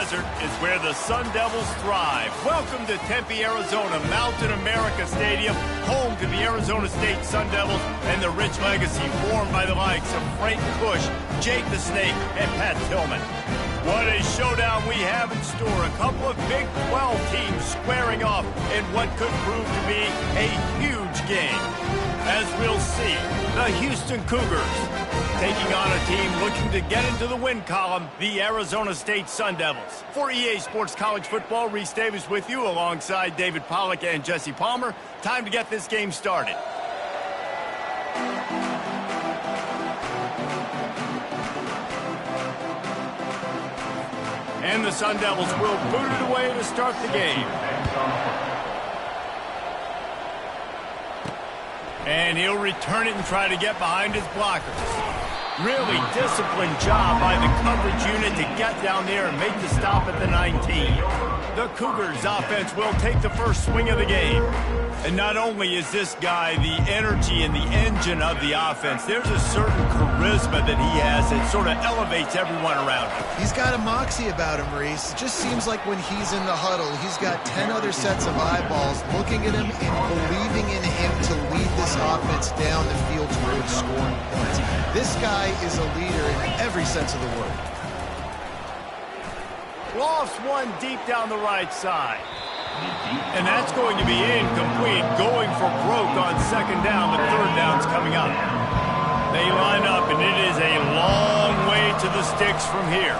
desert is where the Sun Devils thrive. Welcome to Tempe, Arizona, Mountain America Stadium, home to the Arizona State Sun Devils and the rich legacy formed by the likes of Frank Bush, Jake the Snake, and Pat Tillman. What a showdown we have in store. A couple of Big 12 teams squaring off in what could prove to be a huge game. As we'll see, the Houston Cougars taking on a team looking to get into the win column, the Arizona State Sun Devils. For EA Sports College Football, Reese Davis with you alongside David Pollack and Jesse Palmer. Time to get this game started. And the Sun Devils will boot it away to start the game. And he'll return it and try to get behind his blockers. Really disciplined job by the coverage unit to get down there and make the stop at the 19. The Cougars offense will take the first swing of the game. And not only is this guy the energy and the engine of the offense, there's a certain charisma that he has that sort of elevates everyone around him. He's got a moxie about him, Reese. It just seems like when he's in the huddle, he's got 10 other sets of eyeballs looking at him and believing in him to lead this offense down the field towards scoring points. This guy is a leader in every sense of the word. Lofts one deep down the right side. And that's going to be incomplete, going for broke on second down. The third down's coming up. They line up, and it is a long way to the sticks from here.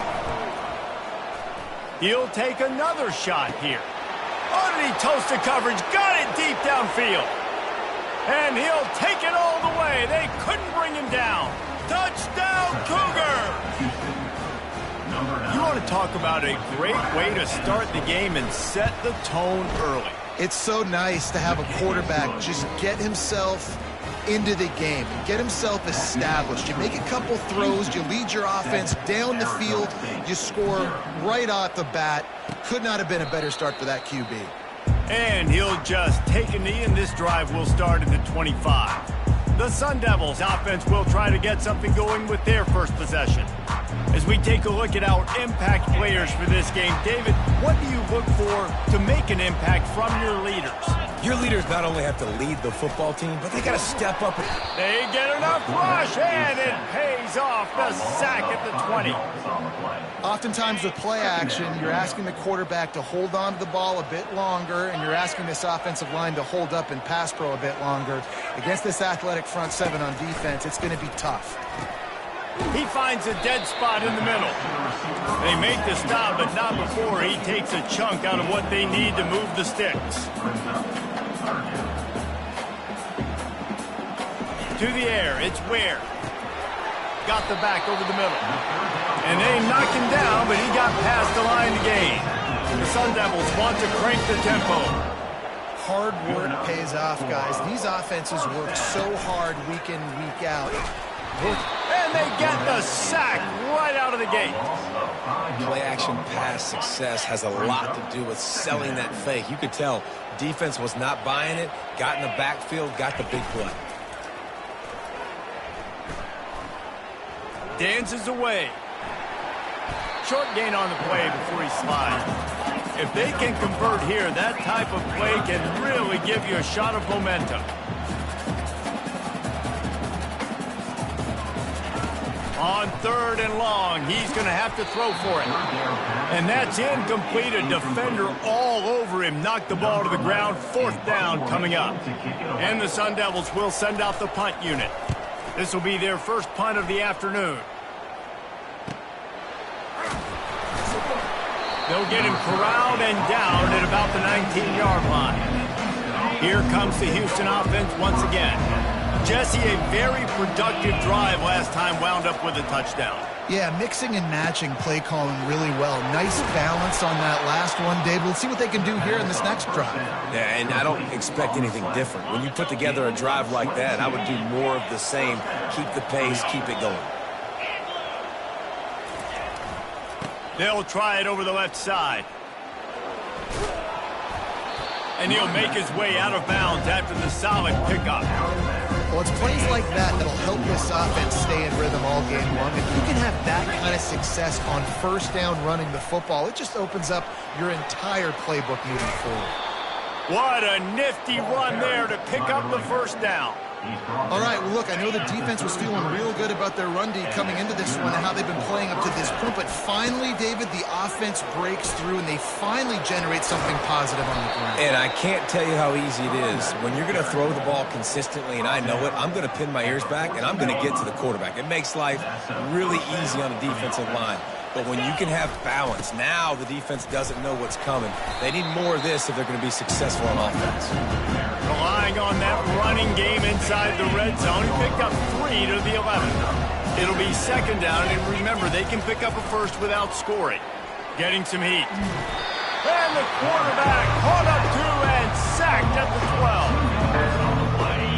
He'll take another shot here. Oh, did he toast the coverage? Got it deep downfield. And he'll take it all the way. They couldn't bring him down. Touchdown, Cougar! You want to talk about a great way to start the game and set the tone early. It's so nice to have a quarterback just get himself into the game, get himself established. You make a couple throws, you lead your offense down the field, you score right off the bat. Could not have been a better start for that QB. And he'll just take a knee, and this drive will start at the 25. The Sun Devils offense will try to get something going with their first possession. As we take a look at our impact players for this game, David, what do you look for to make an impact from your leaders? Your leaders not only have to lead the football team, but they got to step up. They get enough rush, and it pays off. The sack at the 20. Oftentimes with play action, you're asking the quarterback to hold on to the ball a bit longer, and you're asking this offensive line to hold up and pass pro a bit longer. Against this athletic front seven on defense, it's going to be tough. He finds a dead spot in the middle. They make the stop, but not before he takes a chunk out of what they need to move the sticks. To the air, it's Ware. Got the back over the middle. And they knock him down, but he got past the line to gain. The Sun Devils want to crank the tempo. Hard work pays off, guys. These offenses work so hard week in, week out. And they get the sack right out of the gate. Play-action pass success has a lot to do with selling that fake. You could tell defense was not buying it, got in the backfield, got the big play. Dances away. Short gain on the play before he slides. If they can convert here, that type of play can really give you a shot of momentum. On third and long, he's going to have to throw for it. And that's incomplete. A defender all over him. Knocked the ball to the ground. Fourth down coming up. And the Sun Devils will send out the punt unit. This will be their first punt of the afternoon. They'll get him corralled and down at about the 19-yard line. Here comes the Houston offense once again. Jesse, a very productive drive last time wound up with a touchdown. Yeah, mixing and matching play calling really well. Nice balance on that last one, David. Let's see what they can do here in this next drive. Yeah, and I don't expect anything different. When you put together a drive like that, I would do more of the same. Keep the pace, keep it going. They'll try it over the left side. And he'll make his way out of bounds after the solid pickup. Well, it's plays like that that'll help this offense stay in rhythm all game long. If you can have that kind of success on first down running the football, it just opens up your entire playbook moving forward. What a nifty run there to pick up the first down. All right, well, look, I know the defense was feeling real good about their run D coming into this one and how they've been playing up to this point, but finally, David, the offense breaks through and they finally generate something positive on the ground. And I can't tell you how easy it is. When you're going to throw the ball consistently, and I know it, I'm going to pin my ears back, and I'm going to get to the quarterback. It makes life really easy on the defensive line. But when you can have balance, now the defense doesn't know what's coming. They need more of this if they're going to be successful on offense. Relying on that running game inside the red zone. He picked up 3 to the 11. It'll be second down, and remember, they can pick up a first without scoring. Getting some heat. And the quarterback caught up 2 and sacked at the 12.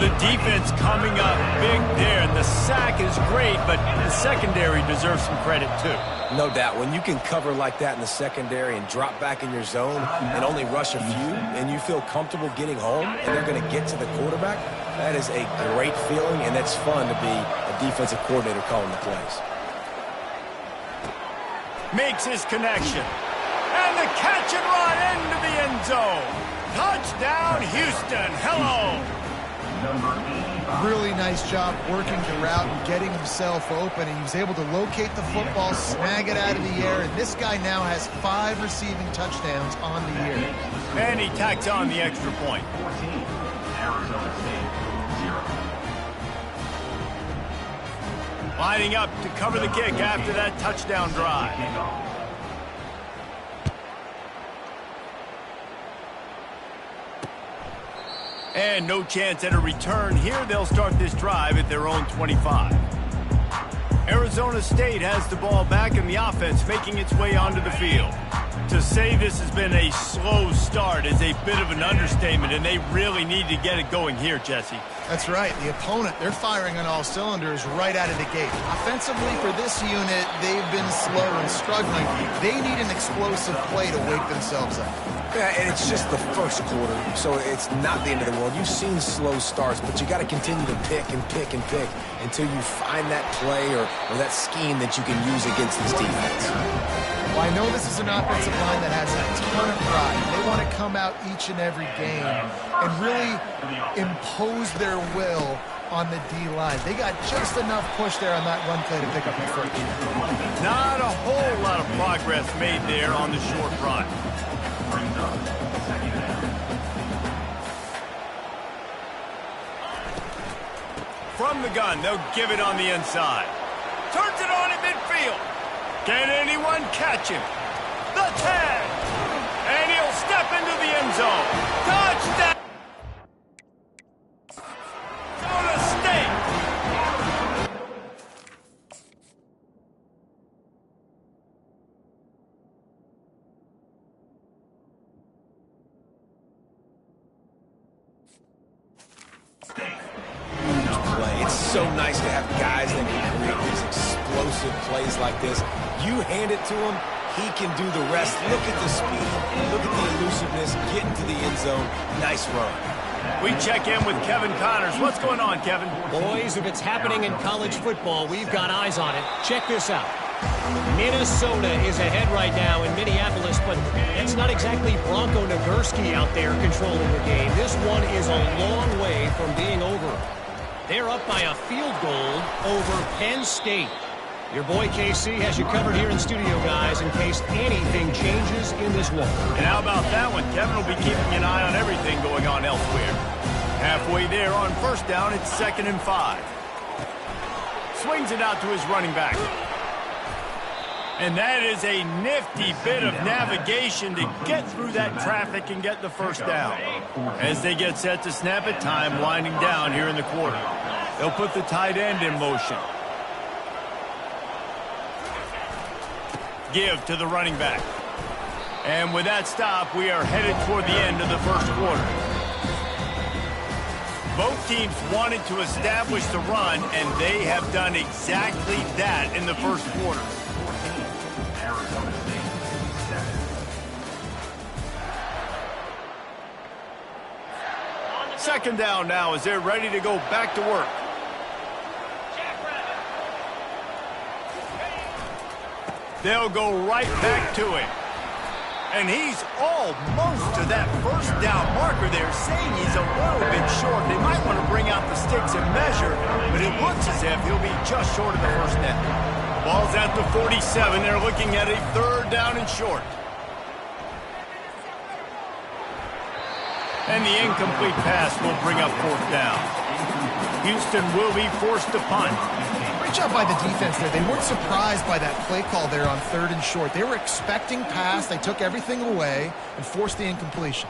The defense coming up big there, and the sack is great, but the secondary deserves some credit too. No doubt. When you can cover like that in the secondary and drop back in your zone and only rush a few, and you feel comfortable getting home, and they're going to get to the quarterback, that is a great feeling, and that's fun to be a defensive coordinator calling the plays. Makes his connection. And the catch and run into the end zone. Touchdown, Houston. Hello. Really nice job working the route and getting himself open, and he was able to locate the football, snag it out of the air, and this guy now has 5 receiving touchdowns on the year. And he tacks on the extra point. Lining up to cover the kick after that touchdown drive. And no chance at a return here. They'll start this drive at their own 25. Arizona State has the ball back in the offense, making its way onto the field. To say this has been a slow start is a bit of an understatement, and they really need to get it going here, Jesse. That's right. The opponent, they're firing on all cylinders right out of the gate. Offensively, for this unit, they've been slow and struggling. They need an explosive play to wake themselves up. Yeah, and it's just the first quarter, so it's not the end of the world. You've seen slow starts, but you got to continue to pick and pick and pick until you find that play or that scheme that you can use against this defense. Well, I know this is an offensive line that has a ton of pride. They want to come out each and every game and really impose their will on the D-line. They got just enough push there on that run play to pick up the first. Not a whole lot of progress made there on the short run. From the gun, they'll give it on the inside. Turns it on in midfield. Can anyone catch him? The 10. And he'll step into the end zone. Touchdown! Arizona State. It's so nice to have guys that can create these explosive plays like this. You hand it to him, he can do the rest. Look at the speed, look at the elusiveness, get into the end zone. Nice run. We check in with Kevin Connors. What's going on, Kevin? Boys, if it's happening in college football, we've got eyes on it. Check this out. Minnesota is ahead right now in Minneapolis, but it's not exactly Bronco Nagurski out there controlling the game. This one is a long way from being over. They're up by a field goal over Penn State. Your boy KC has you covered here in studio, guys, in case anything changes in this one. And how about that one? Kevin will be keeping an eye on everything going on elsewhere. Halfway there on first down, it's 2nd and 5. Swings it out to his running back. And that is a nifty bit of navigation to get through that traffic and get the first down. As they get set to snap it, time winding down here in the quarter. They'll put the tight end in motion. Give to the running back. And with that stop, we are headed toward the end of the first quarter. Both teams wanted to establish the run, and they have done exactly that in the first quarter. Second down now as they're ready to go back to work. They'll go right back to him. And he's almost to that first down marker there, saying he's a little bit short. They might want to bring out the sticks and measure, but it looks as if he'll be just short of the first down. Ball's at the 47. They're looking at a third down and short. And the incomplete pass will bring up fourth down. Houston will be forced to punt. Great job by the defense there. They weren't surprised by that play call there on third and short. They were expecting pass. They took everything away and forced the incompletion.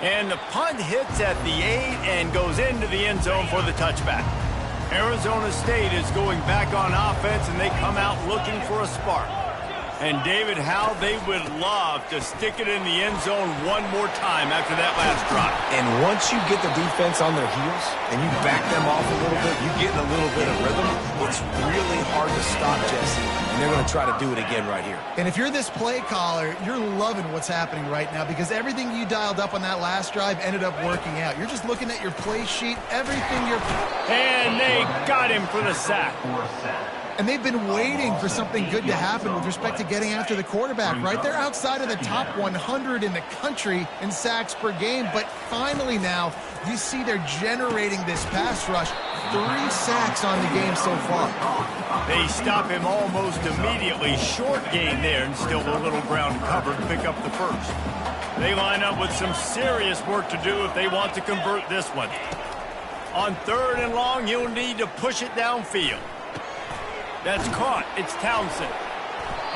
And the punt hits at the 8 and goes into the end zone for the touchback. Arizona State is going back on offense, and they come out looking for a spark. And David, how they would love to stick it in the end zone one more time after that last drive. And once you get the defense on their heels and you back them off a little bit, you get in a little bit of rhythm, it's really hard to stop, Jesse. And they're going to try to do it again right here. And if you're this play caller, you're loving what's happening right now because everything you dialed up on that last drive ended up working out. You're just looking at your play sheet, everything you're... And they got him for the sack. And they've been waiting for something good to happen with respect to getting after the quarterback, right? They're outside of the top 100 in the country in sacks per game, but finally now you see they're generating this pass rush. 3 sacks on the game so far. They stop him almost immediately. Short gain there and still a little ground cover to pick up the first. They line up with some serious work to do if they want to convert this one. On third and long, you'll need to push it downfield. That's caught. It's Townsend.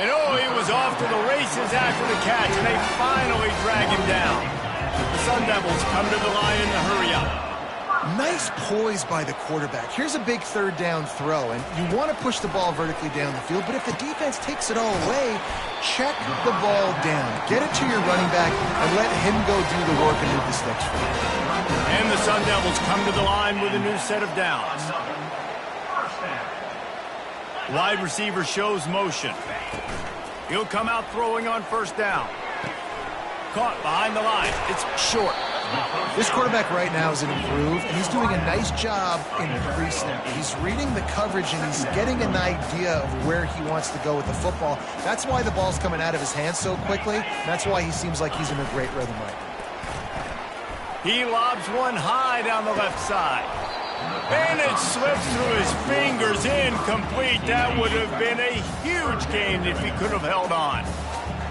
And oh, he was off to the races after the catch, and they finally drag him down. The Sun Devils come to the line in the hurry up. Nice poise by the quarterback. Here's a big third down throw, and you want to push the ball vertically down the field, but if the defense takes it all away, check the ball down. Get it to your running back and let him go do the work and move the sticks for you. And the Sun Devils come to the line with a new set of downs. Wide receiver shows motion. He'll come out throwing on first down. Caught behind the line. It's short. This quarterback right now is an improved, and he's doing a nice job in pre-snap. He's reading the coverage, and he's getting an idea of where he wants to go with the football. That's why the ball's coming out of his hands so quickly. That's why he seems like he's in a great rhythm right now. He lobs one high down the left side. And it slips through his fingers, incomplete. That would have been a huge gain if he could have held on.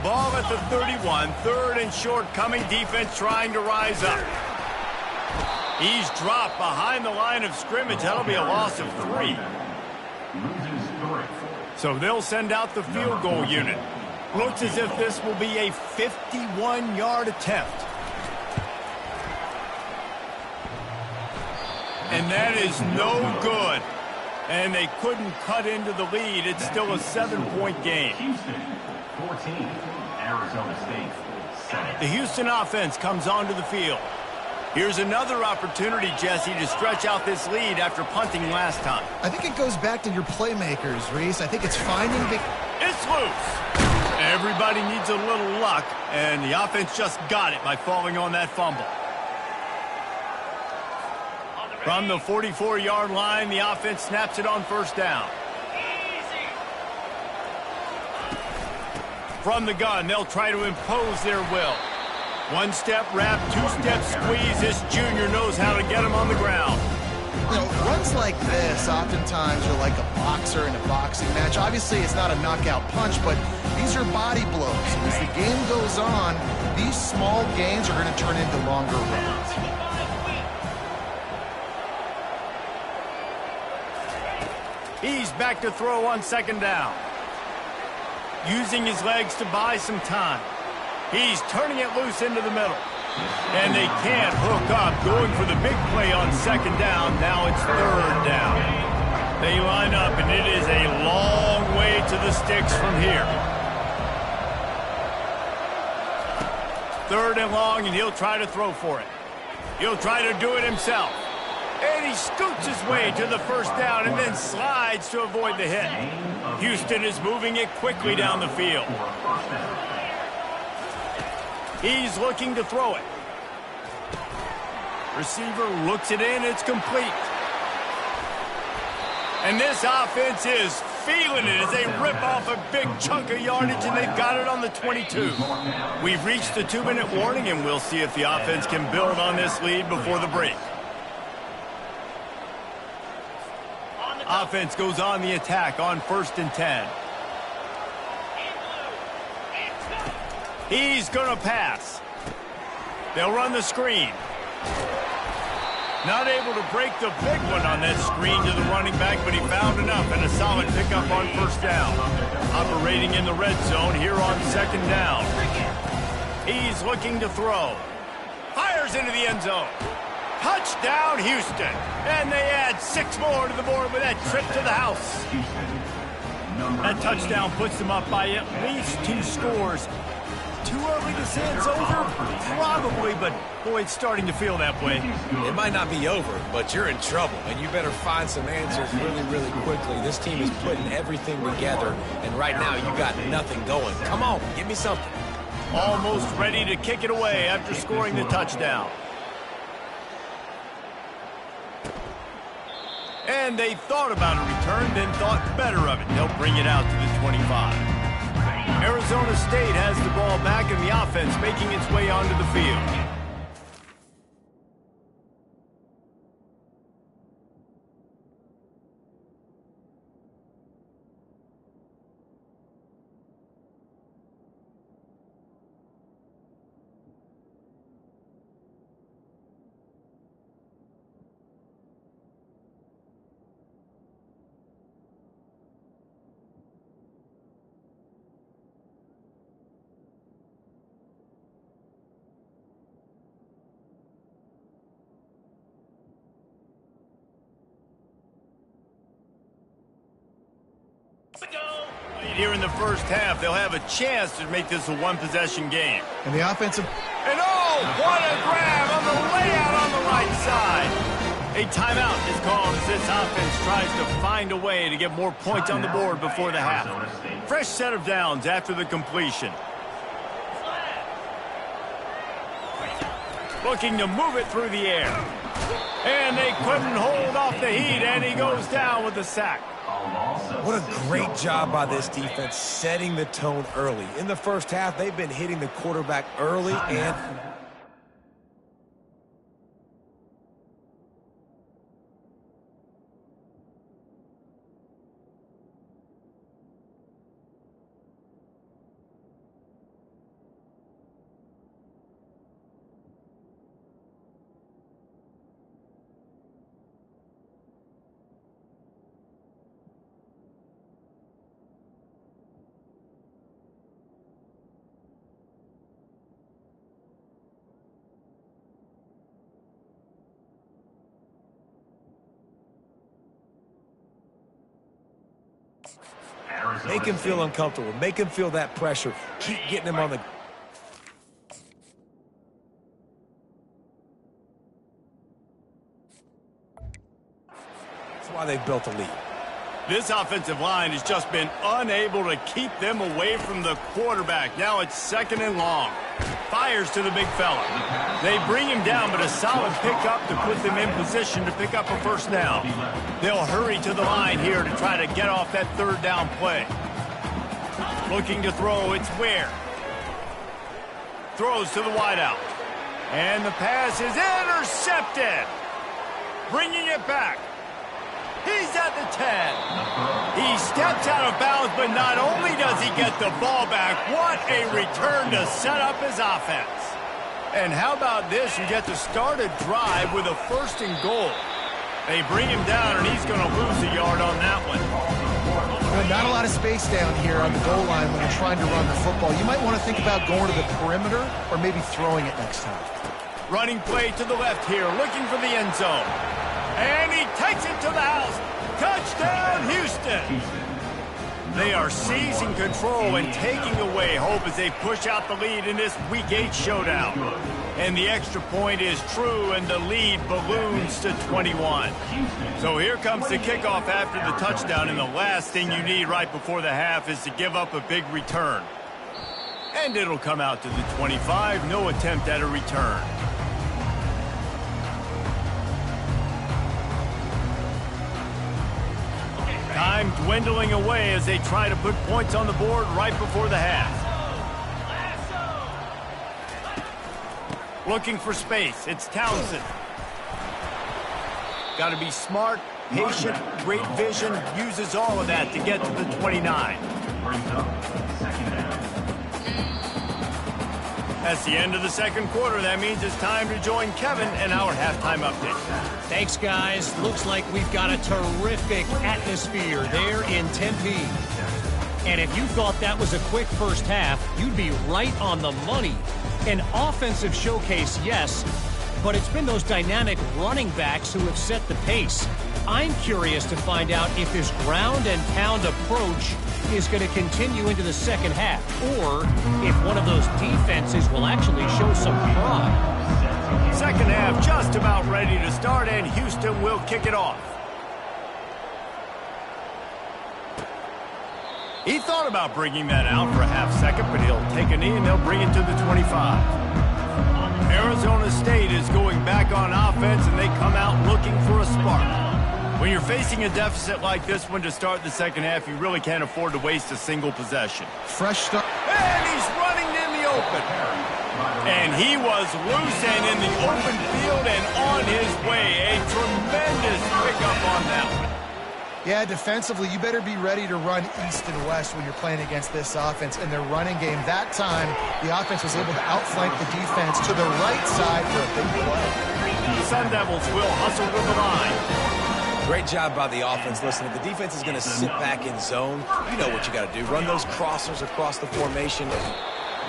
Ball at the 31, third and short coming, defense trying to rise up. He's dropped behind the line of scrimmage. That'll be a loss of 3. So they'll send out the field goal unit. Looks as if this will be a 51-yard attempt. And that is no good. And they couldn't cut into the lead. It's still a 7-point game. Houston, 14. Arizona State, 7. The Houston offense comes onto the field. Here's another opportunity, Jesse, to stretch out this lead after punting last time. I think it goes back to your playmakers, Reese. I think it's finding the... It's loose. Everybody needs a little luck, and the offense just got it by falling on that fumble. From the 44-yard line, the offense snaps it on first down. From the gun, they'll try to impose their will. One-step wrap, two-step squeeze. This junior knows how to get him on the ground. You know, runs like this oftentimes are like a boxer in a boxing match. Obviously, it's not a knockout punch, but these are body blows. As the game goes on, these small gains are going to turn into longer runs. He's back to throw on second down. Using his legs to buy some time. He's turning it loose into the middle. And they can't hook up, going for the big play on second down. Now it's third down. They line up, and it is a long way to the sticks from here. Third and long, and he'll try to throw for it. He'll try to do it himself. And he scoots his way to the first down and then slides to avoid the hit. Houston is moving it quickly down the field. He's looking to throw it. Receiver looks it in. It's complete. And this offense is feeling it as they rip off a big chunk of yardage, and they've got it on the 22. We've reached the 2-minute warning, and we'll see if the offense can build on this lead before the break. Offense goes on the attack on 1st and 10. He's going to pass. They'll run the screen. Not able to break the big one on that screen to the running back, but he found enough and a solid pickup on 1st down. Operating in the red zone here on 2nd down. He's looking to throw. Fires into the end zone. Touchdown, Houston. And they add 6 more to the board with that trip to the house. That touchdown puts them up by at least 2 scores. Too early to say it's over? Probably, but boy, it's starting to feel that way. It might not be over, but you're in trouble, and you better find some answers really, really quickly. This team is putting everything together, and right now you got nothing going. Come on, give me something. Almost ready to kick it away after scoring the touchdown. And they thought about a return, then thought better of it. They'll bring it out to the 25. Arizona State has the ball back and the offense making its way onto the field. Here in the first half, they'll have a chance to make this a one-possession game. And the offensive... And oh, what a grab on the layout on the right side. A timeout is called as this offense tries to find a way to get more points on the board before the half. Fresh set of downs after the completion. Looking to move it through the air. And they couldn't hold off the heat, and he goes down with the sack. What a great job by this defense setting the tone early. In the first half, they've been hitting the quarterback early and... Make him feel uncomfortable. Make him feel that pressure. Keep getting him on the... That's why they've built a lead. This offensive line has just been unable to keep them away from the quarterback. Now it's 2nd and long. Fires to the big fella. They bring him down, but a solid pickup to put them in position to pick up a 1st down. They'll hurry to the line here to try to get off that 3rd down play. Looking to throw, it's Ware. Throws to the wideout. And the pass is intercepted. Bringing it back. He's at the 10. He steps out of bounds, but not only does he get the ball back, what a return to set up his offense. And how about this? You get to start a drive with a 1st and goal. They bring him down, and he's going to lose a yard on that one. Not a lot of space down here on the goal line when you're trying to run the football. You might want to think about going to the perimeter or maybe throwing it next time. Running play to the left here, looking for the end zone. And he takes it to the house. Touchdown, Houston. They are seizing control and taking away hope as they push out the lead in this Week 8 showdown. And the extra point is true, and the lead balloons to 21. So here comes the kickoff after the touchdown, and the last thing you need right before the half is to give up a big return. And it'll come out to the 25, no attempt at a return. Time dwindling away as they try to put points on the board right before the half. Looking for space. It's Townsend. Got to be smart, patient, great vision. Uses all of that to get to the 29. Brings up second down. That's the end of the second quarter. That means it's time to join Kevin and our halftime update. Thanks, guys. Looks like we've got a terrific atmosphere there in Tempe. And if you thought that was a quick first half, you'd be right on the money. An offensive showcase, yes, but it's been those dynamic running backs who have set the pace. I'm curious to find out if this ground and pound approach is going to continue into the second half, or if one of those defenses will actually show some pride. Second half just about ready to start, and Houston will kick it off. He thought about bringing that out for a half second, but he'll take a knee and they'll bring it to the 25. Arizona State is going back on offense, and they come out looking for a spark. When you're facing a deficit like this one to start the second half, you really can't afford to waste a single possession. Fresh start. And he's running in the open. And he was loose and in the open field and on his way. A tremendous pickup on that one. Yeah, defensively, you better be ready to run east and west when you're playing against this offense. In their running game, that time, the offense was able to outflank the defense to the right side for a big play. The Sun Devils will hustle to the line. Great job by the offense. Listen, if the defense is going to sit back in zone, you know what you got to do. Run those crossers across the formation.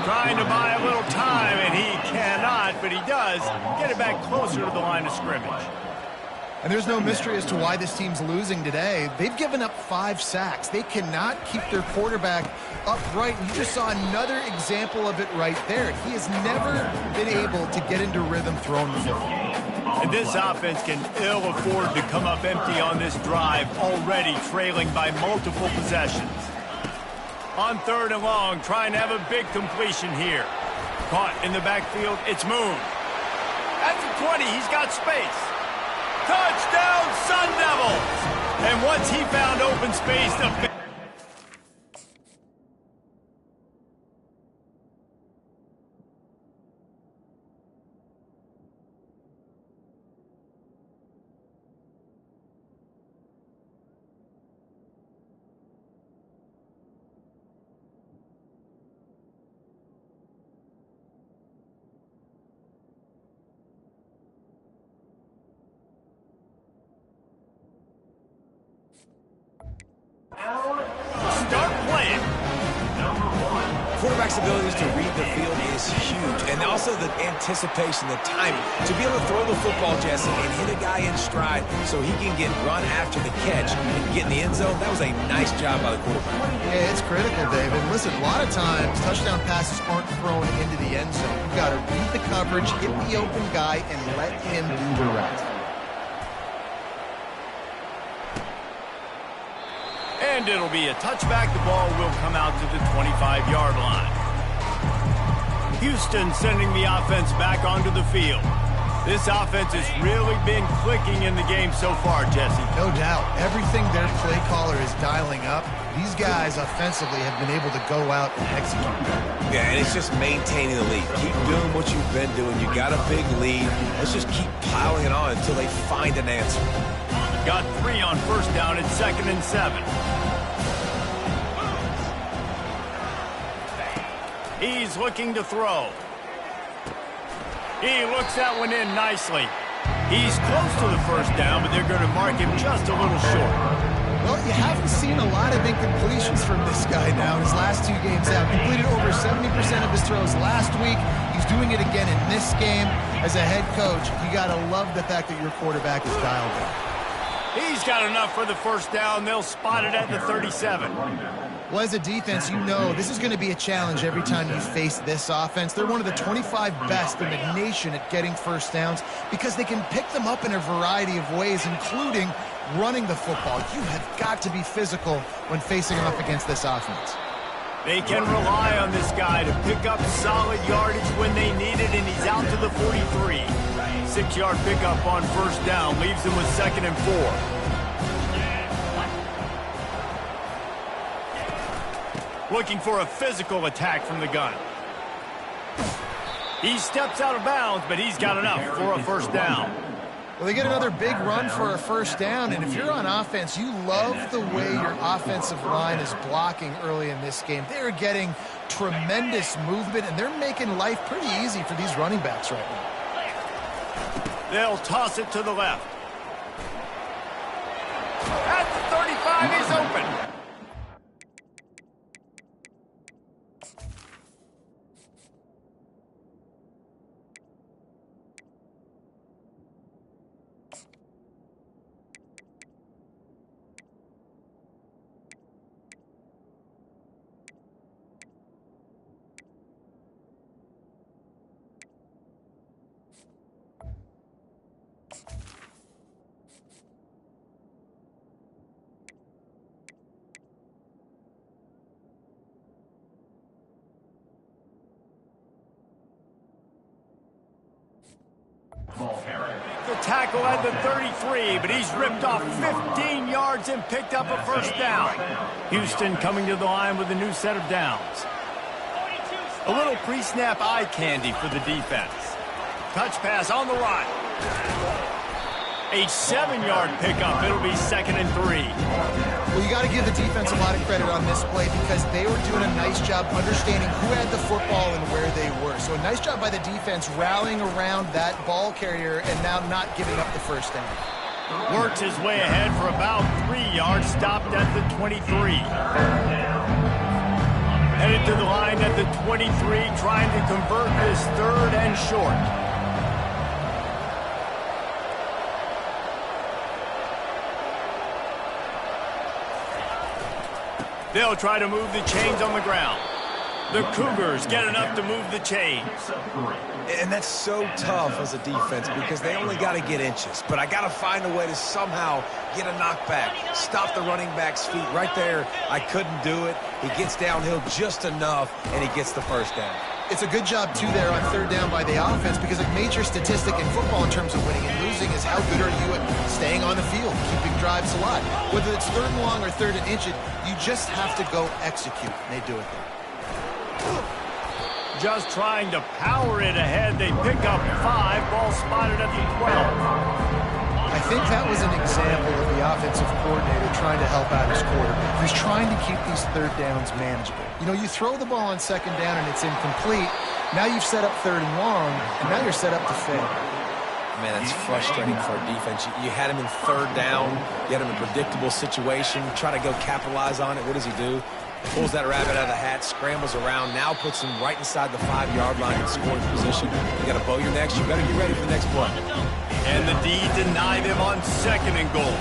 Trying to buy a little time, and he cannot, but he does get it back closer to the line of scrimmage. And there's no mystery as to why this team's losing today. They've given up 5 sacks. They cannot keep their quarterback upright. You just saw another example of it right there. He has never been able to get into rhythm throwing the football. And this offense can ill afford to come up empty on this drive, already trailing by multiple possessions. On third and long, trying to have a big completion here. Caught in the backfield, it's Moon. At the 20, he's got space. Touchdown, Sun Devils! And once he found open space, the start playing. Quarterback's abilities to read the field is huge, and also the anticipation, the timing. To be able to throw the football, Jesse, and hit a guy in stride so he can get run after the catch and get in the end zone, that was a nice job by the quarterback. Yeah, it's critical, David. Listen, a lot of times, touchdown passes aren't thrown into the end zone. You've got to read the coverage, hit the open guy, and let him do the rest. And it'll be a touchback. The ball will come out to the 25-yard line. Houston sending the offense back onto the field. This offense has really been clicking in the game so far, Jesse. No doubt. Everything their play caller is dialing up, these guys offensively have been able to go out and execute. Yeah, and it's just maintaining the lead. Keep doing what you've been doing. You got a big lead. Let's just keep piling it on until they find an answer. Got 3 on first down at 2nd and 7. He's looking to throw. He looks that one in nicely. He's close to the first down, but they're going to mark him just a little short. Well, you haven't seen a lot of incompletions from this guy now in his last 2 games out. Completed over 70% of his throws last week. He's doing it again in this game. As a head coach, you got to love the fact that your quarterback is dialed in. He's got enough for the first down. They'll spot it at the 37. Well, as a defense, you know this is going to be a challenge every time you face this offense. They're one of the 25 best in the nation at getting first downs because they can pick them up in a variety of ways, including running the football. You have got to be physical when facing off against this offense. They can rely on this guy to pick up solid yardage when they need it, and he's out to the 43. 6-yard pickup on first down leaves them with 2nd and 4. Looking for a physical attack from the gun. He steps out of bounds, but he's got enough for a first down. Well, they get another big run for a first down, and if you're on offense, you love the way your offensive line is blocking early in this game. They're getting tremendous movement, and they're making life pretty easy for these running backs right now. They'll toss it to the left. At the 35, he's open. The tackle at the 33, but he's ripped off 15 yards and picked up a first down. Houston coming to the line with a new set of downs. A little pre-snap eye candy for the defense. Touch pass on the run. A 7-yard pickup. It'll be 2nd and 3. Well, you got to give the defense a lot of credit on this play because they were doing a nice job understanding who had the football and where they were. So a nice job by the defense rallying around that ball carrier and now not giving up the first down. Works his way ahead for about 3 yards, stopped at the 23. Headed to the line at the 23, trying to convert this 3rd and short. They'll try to move the chains on the ground. The Cougars get enough to move the chains. And that's so tough as a defense because they only got to get inches. But I got to find a way to somehow get a knockback, stop the running back's feet right there. I couldn't do it. He gets downhill just enough, and he gets the first down. It's a good job, too, there on 3rd down by the offense because a major statistic in football in terms of winning and losing is how good are you at staying on the field, keeping drives alive. Whether it's 3rd and long or 3rd and inches, you just have to go execute, and they do it there. Just trying to power it ahead. They pick up 5. Ball spotted at the 12. I think that was an example of the offensive coordinator trying to help out his quarterback. He's trying to keep these 3rd downs manageable. You know, you throw the ball on 2nd down and it's incomplete. Now you've set up 3rd and long, and now you're set up to fail. Man, that's frustrating for a defense. You had him in 3rd down. You had him in a predictable situation. Try to go capitalize on it. What does he do? Pulls that rabbit out of the hat, scrambles around, now puts him right inside the 5-yard line in scoring position. You got to bow your necks. You better get ready for the next play. And the D denied him on 2nd and goal.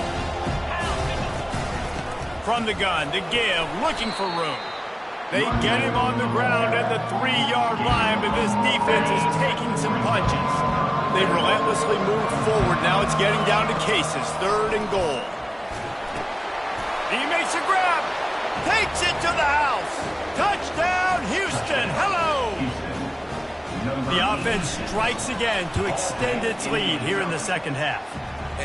From the gun, to give, looking for room. They get him on the ground at the 3-yard line, but this defense is taking some punches. They relentlessly move forward. Now it's getting down to cases. 3rd and goal. He makes a grab. Takes it to the house. Touchdown, Houston. Hello. The offense strikes again to extend its lead here in the 2nd half.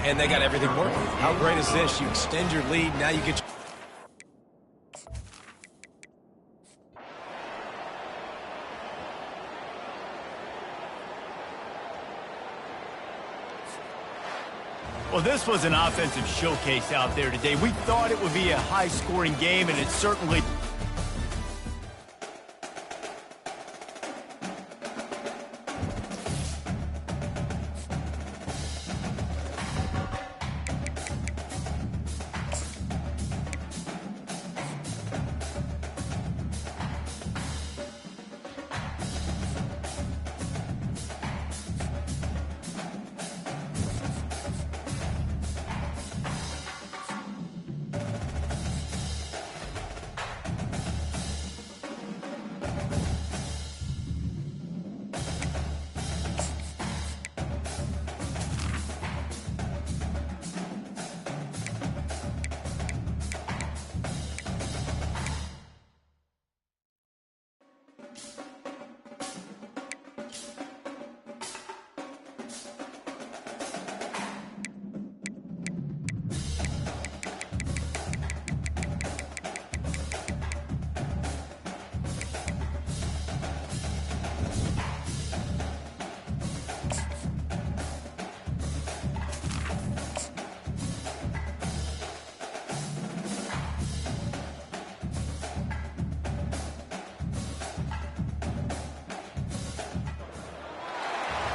And they got everything working. How great is this? You extend your lead. Now you get... Well, this was an offensive showcase out there today. We thought it would be a high-scoring game, and it certainly...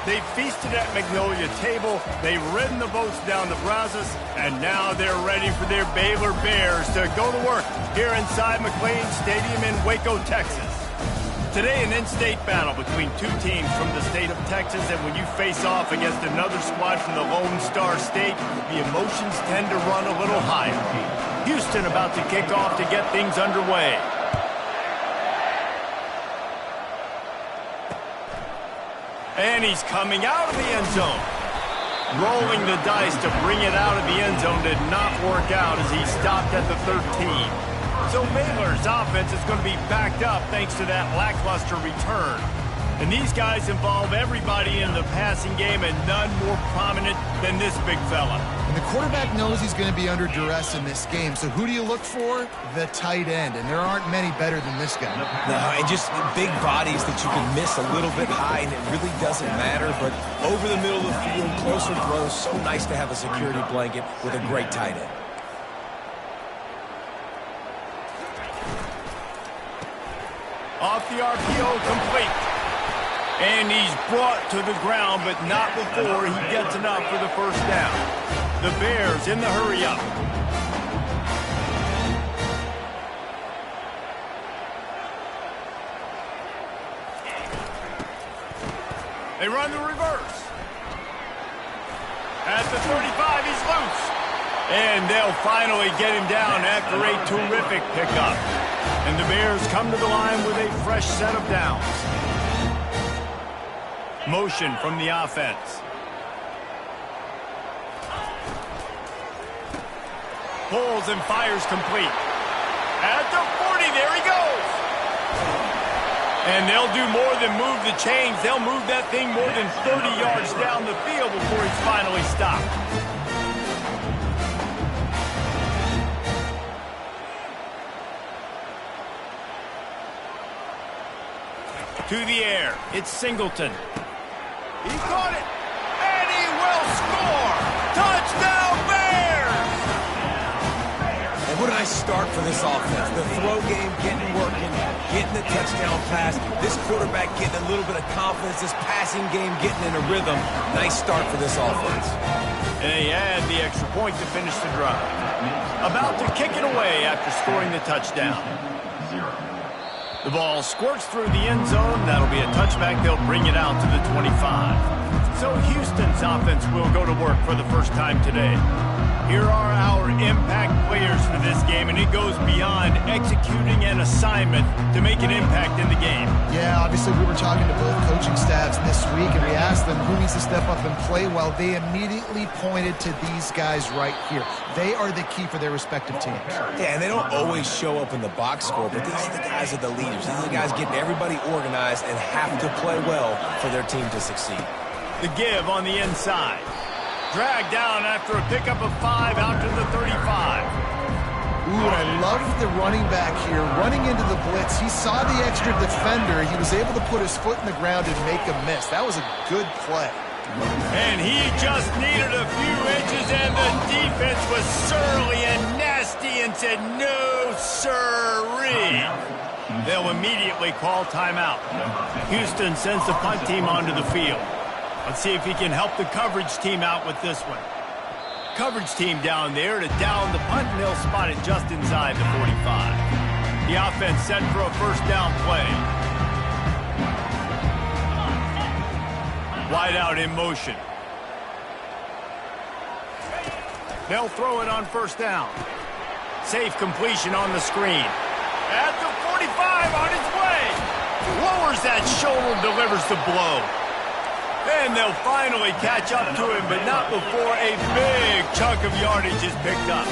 They feasted at Magnolia Table, they've ridden the boats down to Brazos, and now they're ready for their Baylor Bears to go to work here inside McLean Stadium in Waco, Texas. Today, an in-state battle between two teams from the state of Texas, and when you face off against another squad from the Lone Star State, the emotions tend to run a little higher. Houston about to kick off to get things underway. And he's coming out of the end zone. Rolling the dice to bring it out of the end zone did not work out as he stopped at the 13. So Baylor's offense is going to be backed up thanks to that lackluster return. And these guys involve everybody in the passing game, and none more prominent than this big fella. And the quarterback knows he's going to be under duress in this game. So who do you look for? The tight end. And there aren't many better than this guy. No, and just big bodies that you can miss a little bit high, and it really doesn't matter. But over the middle of the field, closer throws, so nice to have a security blanket with a great tight end. Off the RPO, complete. And he's brought to the ground, but not before he gets enough for the first down. The Bears in the hurry-up. They run the reverse. At the 35, he's loose. And they'll finally get him down after a terrific pickup. And the Bears come to the line with a fresh set of downs. Motion from the offense. Pulls and fires complete. At the 40, there he goes. And they'll do more than move the chains. They'll move that thing more than 30 yards down the field before he's finally stopped. To the air, it's Singleton. He caught it, and he will score! Touchdown, Bears! And what a nice start for this offense. The throw game getting working, getting the touchdown pass. This quarterback getting a little bit of confidence. This passing game getting in a rhythm. Nice start for this offense. And he had the extra point to finish the drive. About to kick it away after scoring the touchdown. The ball squirts through the end zone. That'll be a touchback. They'll bring it out to the 25. So Houston's offense will go to work for the first time today. Here are our impact players for this game, and it goes beyond executing an assignment to make an impact in the game. Yeah, obviously we were talking to both coaching staffs this week, and we asked them who needs to step up and play well. They immediately pointed to these guys right here. They are the key for their respective teams. Yeah, and they don't always show up in the box score, but these are the guys that are the leaders. These are the guys getting everybody organized and have to play well for their team to succeed. The give on the inside. Dragged down after a pickup of 5 out to the 35. Ooh, and I love the running back here. Running into the blitz, he saw the extra defender. He was able to put his foot in the ground and make a miss. That was a good play. And he just needed a few inches, and the defense was surly and nasty and said, no, sirree. They'll immediately call timeout. Houston sends the punt team onto the field. Let's see if he can help the coverage team out with this one. Coverage team down there to down the punt, and they'll spot it just inside the 45. The offense set for a first down play. Wide out in motion. They'll throw it on first down. Safe completion on the screen. At the 45, on its way. Lowers that shoulder, delivers the blow. And they'll finally catch up to him, but not before a big chunk of yardage is picked up.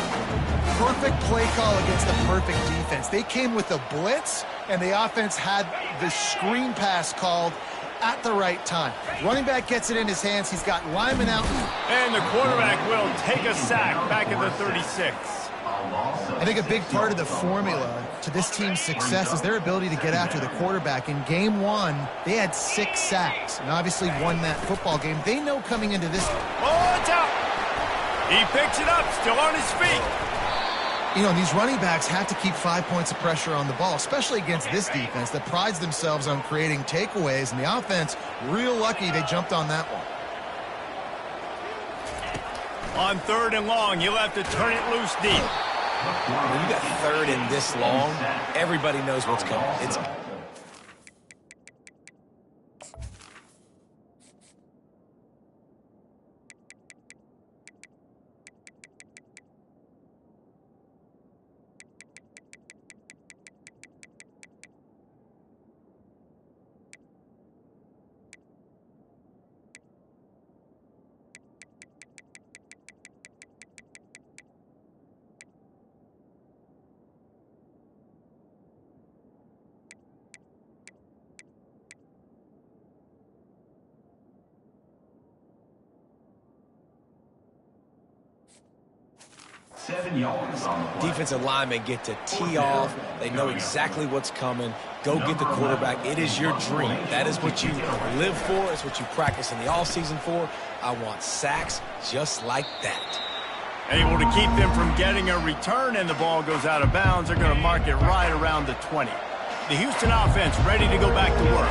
Perfect play call against the perfect defense. They came with a blitz, and the offense had the screen pass called at the right time. Running back gets it in his hands. He's got linemen out. And the quarterback will take a sack back at the 36. I think a big part of the formula to this team's success is their ability to get after the quarterback. In game one, they had 6 sacks and obviously won that football game. They know coming into this. Oh, it's out. He picks it up, still on his feet. You know, these running backs have to keep 5 points of pressure on the ball, especially against this defense that prides themselves on creating takeaways, and the offense, real lucky they jumped on that one. On 3rd and long, he'll have to turn it loose deep. When you got 3rd and this long, everybody knows what's coming. It's defensive linemen get to tee off. They know exactly what's coming. Go get the quarterback. It is your dream. That is what you live for. It's what you practice in the offseason for. I want sacks just like that. Able to keep them from getting a return, and the ball goes out of bounds. They're going to mark it right around the 20. The Houston offense ready to go back to work.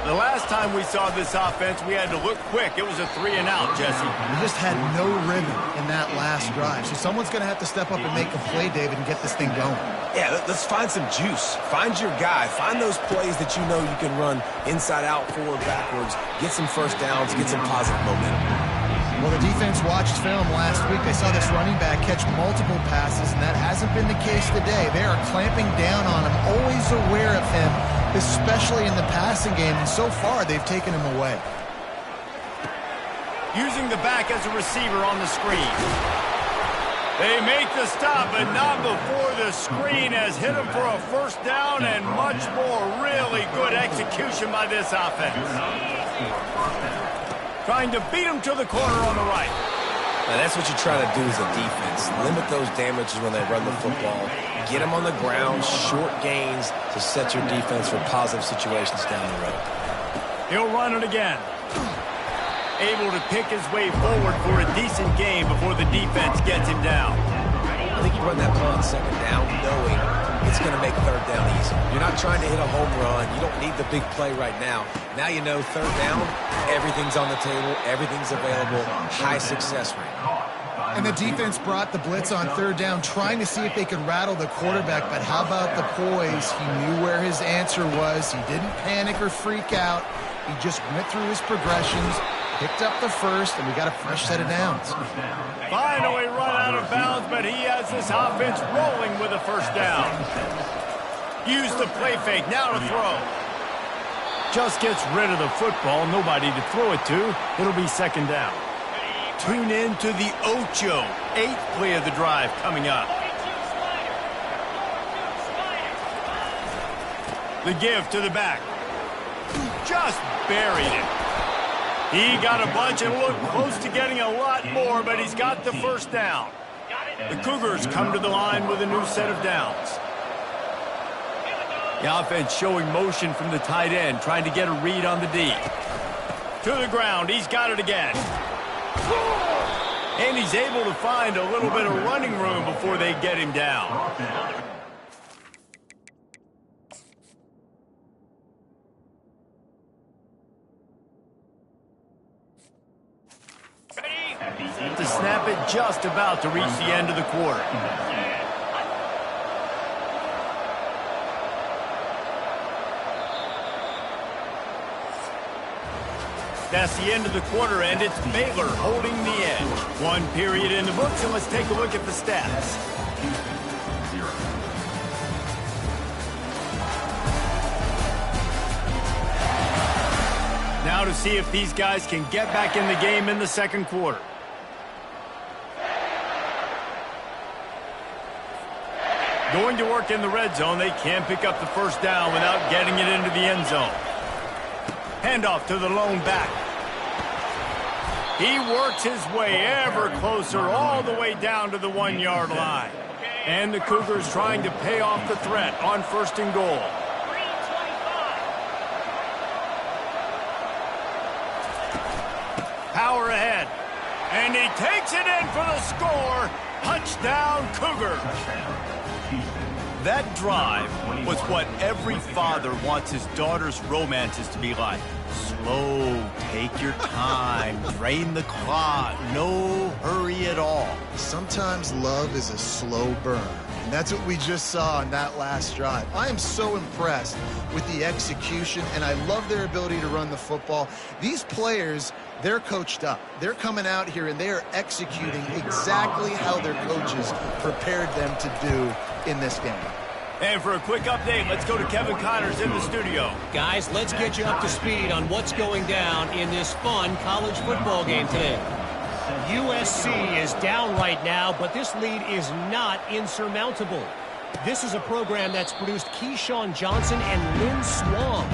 The last time we saw this offense, we had to look quick. It was a 3-and-out, Jesse. We just had no rhythm in that last drive. So someone's going to have to step up and make a play, David, and get this thing going. Yeah, let's find some juice. Find your guy. Find those plays that you know you can run inside out, forward, backwards. Get some first downs. Get some positive momentum. Well, the defense watched film last week. They saw this running back catch multiple passes, and that hasn't been the case today. They are clamping down on him, always aware of him, especially in the passing game, and so far they've taken him away. Using the back as a receiver on the screen. They make the stop, but not before the screen has hit him for a first down, and much more really good execution by this offense. Trying to beat him to the corner on the right. Now that's what you try to do as a defense. Limit those damages when they run the football. Get them on the ground, short gains to set your defense for positive situations down the road. He'll run it again. Able to pick his way forward for a decent game before the defense gets him down. I think you run that play on 2nd down knowing it's going to make 3rd down easy. You're not trying to hit a home run. You don't need the big play right now. Now you know 3rd down, everything's on the table, everything's available, high success rate. And the defense brought the blitz on 3rd down, trying to see if they could rattle the quarterback, but how about the poise? He knew where his answer was. He didn't panic or freak out. He just went through his progressions, picked up the first, and we got a fresh set of downs. Finally run out of bounds, but he has this offense rolling with a first down. Use the play fake, now to throw. Just gets rid of the football, nobody to throw it to. It'll be 2nd down. Tune in to the Ocho, 8th play of the drive coming up. The give to the back. Just buried it. He got a bunch and looked close to getting a lot more, but he's got the first down. The Cougars come to the line with a new set of downs. The offense showing motion from the tight end, trying to get a read on the D. To the ground, he's got it again. And he's able to find a little bit of running room before they get him down. To snap it just about to reach the end of the quarter. That's the end of the quarter, and it's Baylor holding the edge. 1 period in the books, and let's take a look at the stats. Now to see if these guys can get back in the game in the 2nd quarter. Going to work in the red zone, they can't pick up the first down without getting it into the end zone. Handoff to the lone back. He works his way ever closer all the way down to the 1-yard line. And the Cougars trying to pay off the threat on 1st and goal. Power ahead. And he takes it in for the score. Touchdown, Cougar. That drive was what every father wants his daughter's romances to be like. Slow, take your time, drain the clock, no hurry at all. Sometimes love is a slow burn. And that's what we just saw on that last drive. I am so impressed with the execution, and I love their ability to run the football. These players, they're coached up. They're coming out here, and they are executing exactly how their coaches prepared them to do in this game. And for a quick update, let's go to Kevin Connors in the studio. Guys, let's get you up to speed on what's going down in this fun college football game today. USC is down right now, but this lead is not insurmountable. This is a program that's produced Keyshawn Johnson and Lynn Swan,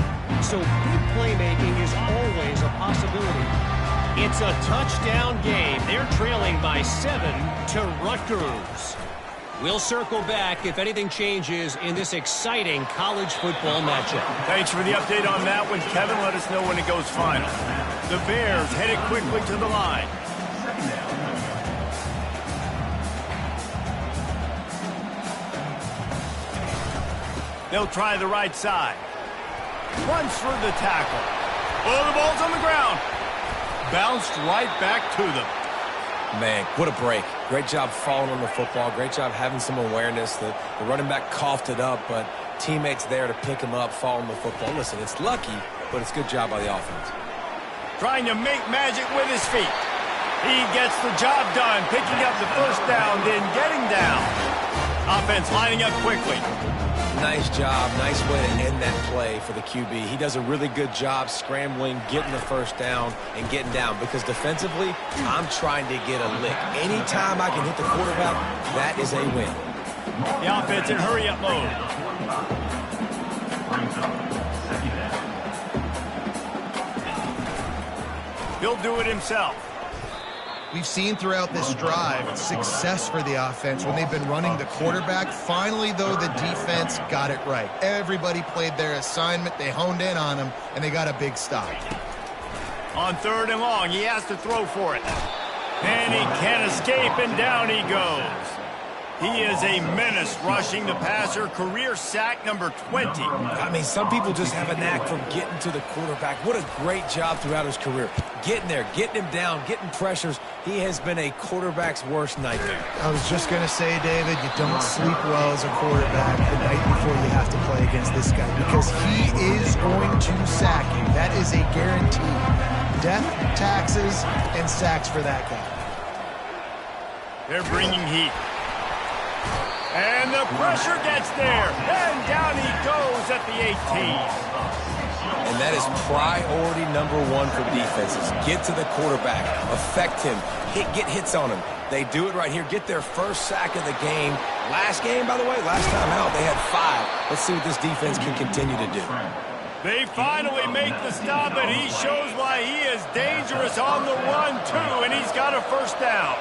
so big playmaking is always a possibility. It's a touchdown game. They're trailing by 7 to Rutgers. We'll circle back if anything changes in this exciting college football matchup. Thanks for the update on that one, Kevin. Let us know when it goes final. The Bears headed quickly to the line. They'll try the right side. Runs through the tackle. Oh, the ball's on the ground. Bounced right back to them. Man, what a break. Great job falling on the football. Great job having some awareness. The running back coughed it up, but teammates there to pick him up, fall on the football. Listen, it's lucky, but it's a good job by the offense. Trying to make magic with his feet. He gets the job done, picking up the first down, then getting down. Offense lining up quickly. Nice job. Nice way to end that play for the QB. He does a really good job scrambling, getting the first down, and getting down. Because defensively, I'm trying to get a lick. Anytime I can hit the quarterback, that is a win. The offense in hurry-up mode. He'll do it himself. We've seen throughout this drive success for the offense when they've been running the quarterback. Finally, though, the defense got it right. Everybody played their assignment. They honed in on him, and they got a big stop. On 3rd and long, he has to throw for it. And he can't escape, and down he goes. He is a menace rushing the passer. Career sack number 20. I mean, some people just have a knack for getting to the quarterback. What a great job throughout his career. Getting there, getting him down, getting pressures. He has been a quarterback's worst nightmare. I was just going to say, David, you don't sleep well as a quarterback the night before you have to play against this guy because he is going to sack you. That is a guarantee. Death, taxes, and sacks for that guy. They're bringing heat. And the pressure gets there. And down he goes at the 18. And that is priority number 1 for defenses. Get to the quarterback. Affect him. Get hits on him. They do it right here. Get their first sack of the game. Last game, by the way, last time out, they had 5. Let's see what this defense can continue to do. They finally make the stop, and he shows why he is dangerous on the run, too. And he's got a first down.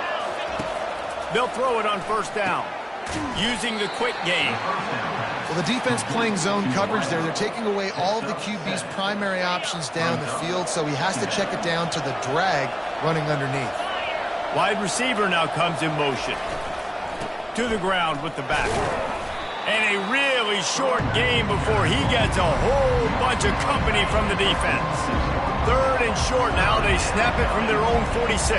They'll throw it on first down. Using the quick game. Well, the defense playing zone coverage there. They're taking away all of the QB's primary options down the field, so he has to check it down to the drag running underneath. Wide receiver now comes in motion. To the ground with the back. And a really short game before he gets a whole bunch of company from the defense. 3rd and short now. They snap it from their own 46.